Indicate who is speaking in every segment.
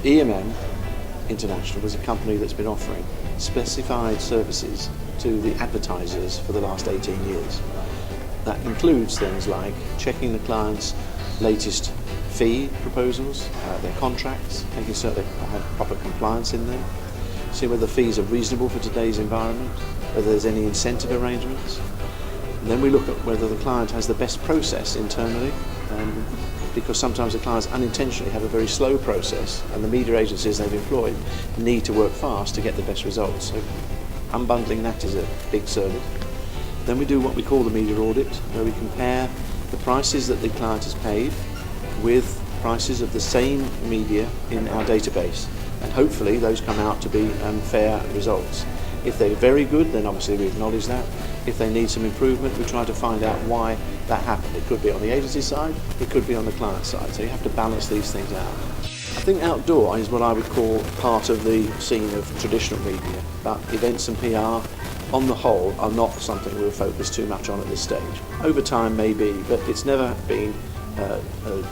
Speaker 1: EMM International was a company that's been offering specified services to the advertisers for the last 18 years. That includes things like checking the client's latest fee proposals, their contracts, making certain they have proper compliance in them, see whether fees are reasonable for today's environment, whether there's any incentive arrangements. And then we look at whether the client has the best process internally, because sometimes the clients unintentionally have a very slow process and the media agencies they've employed need to work fast to get the best results. So unbundling that is a big service. Then we do what we call the media audit, where we compare the prices that the client has paid with prices of the same media in our database, and hopefully those come out to be fair results. If they're very good, then obviously we acknowledge that. If they need some improvement, we try to find out why that happened. It could be on the agency side, it could be on the client side, so you have to balance these things out. I think outdoor is what I would call part of the scene of traditional media, but events and PR on the whole are not something we'll focus too much on at this stage. Over time maybe, but it's never been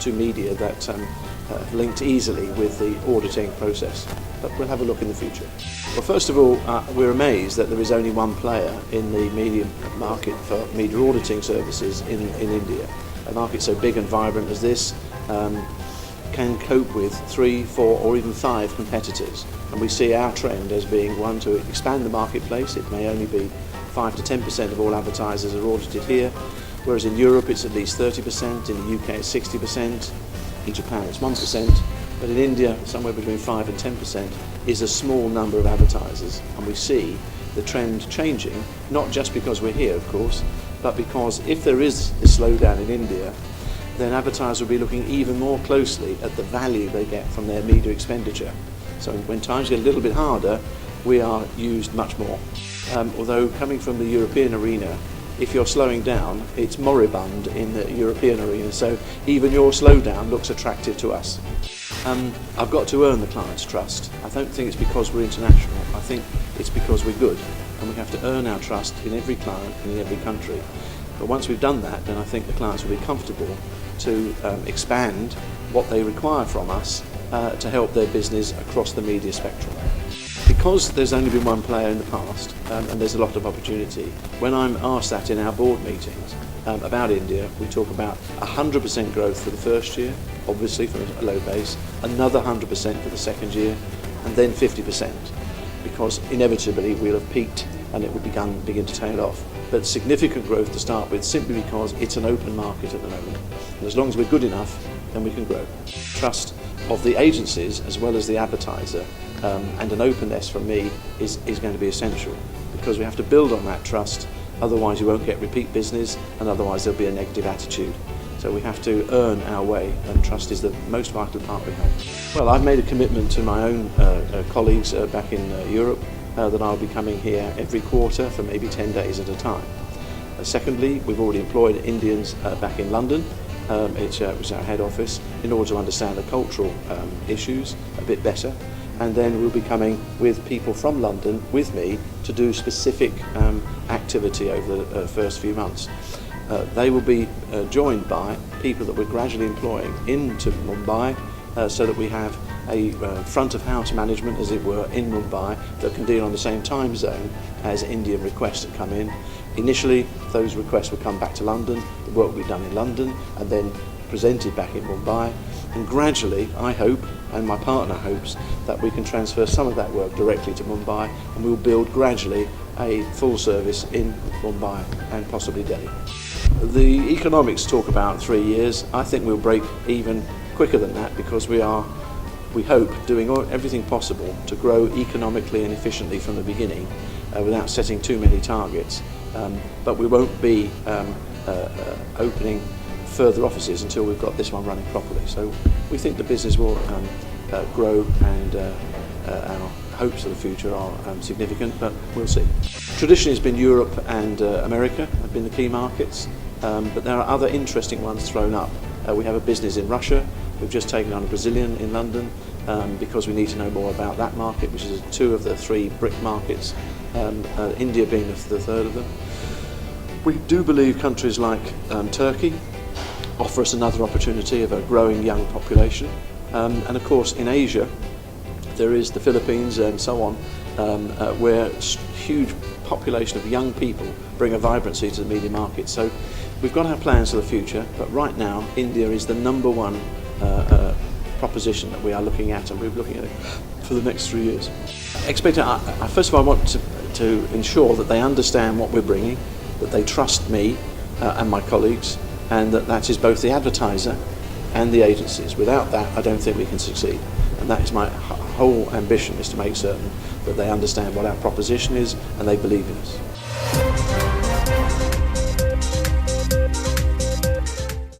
Speaker 1: to media that linked easily with the auditing process, but we'll have a look in the future. Well, first of all, we're amazed that there is only one player in the media market for media auditing services in India. A market so big and vibrant as this can cope with 3, 4 or even 5 competitors, and we see our trend as being one to expand the marketplace. It may only be 5 to 10% of all advertisers are audited here, whereas in Europe it's at least 30%, in the UK it's 60%, in Japan it's 1%, but in India somewhere between 5 and 10% is a small number of advertisers, and we see the trend changing, not just because we're here of course, but because if there is a slowdown in India, then advertisers will be looking even more closely at the value they get from their media expenditure. So when times get a little bit harder, we are used much more. Although coming from the European arena, if you're slowing down, it's moribund in the European arena, so even your slowdown looks attractive to us. I've got to earn the client's trust. I don't think it's because we're international, I think it's because we're good, and we have to earn our trust in every client and in every country. But once we've done that, then I think the clients will be comfortable to expand what they require from us to help their business across the media spectrum. Because there's only been one player in the past, and there's a lot of opportunity, when I'm asked that in our board meetings about India, we talk about 100% growth for the first year, obviously from a low base, another 100% for the second year, and then 50%, because inevitably we'll have peaked and it will begin to tail off. But significant growth to start with, simply because it's an open market at the moment. And as long as we're good enough, then we can grow. Trust of the agencies as well as the advertiser, and an openness from me is going to be essential, because we have to build on that trust, otherwise you won't get repeat business, and otherwise there'll be a negative attitude. So we have to earn our way, and trust is the most vital part we have. Well, I've made a commitment to my own colleagues back in Europe that I'll be coming here every quarter for maybe 10 days at a time. Secondly, we've already employed Indians back in London, which is our head office, in order to understand the cultural issues a bit better. And then we'll be coming with people from London with me to do specific activity over the first few months. They will be joined by people that we're gradually employing into Mumbai, so that we have a front of house management, as it were, in Mumbai that can deal on the same time zone as Indian requests that come in. Initially, those requests will come back to London, the work will be done in London and then presented back in Mumbai, and gradually, I hope, and my partner hopes, that we can transfer some of that work directly to Mumbai, and we'll build gradually a full service in Mumbai and possibly Delhi. The economics talk about 3 years. I think we'll break even quicker than that, because we hope, doing everything possible to grow economically and efficiently from the beginning without setting too many targets. But we won't be opening further offices until we've got this one running properly. So we think the business will grow, and our hopes for the future are significant, but we'll see. Traditionally it's been Europe and America have been the key markets, but there are other interesting ones thrown up. We have a business in Russia. We've just taken on a Brazilian in London because we need to know more about that market, which is 2 of the 3 BRIC markets, India being the third of them. We do believe countries like Turkey offer us another opportunity of a growing young population, and of course in Asia there is the Philippines and so on, where huge population of young people bring a vibrancy to the media market. So we've got our plans for the future, but right now India is the number one proposition that we are looking at, and we're looking at it for the next 3 years. First of all, I want to ensure that they understand what we're bringing, that they trust me and my colleagues, and that is both the advertiser and the agencies. Without that, I don't think we can succeed. And that is my whole ambition, is to make certain that they understand what our proposition is and they believe in us.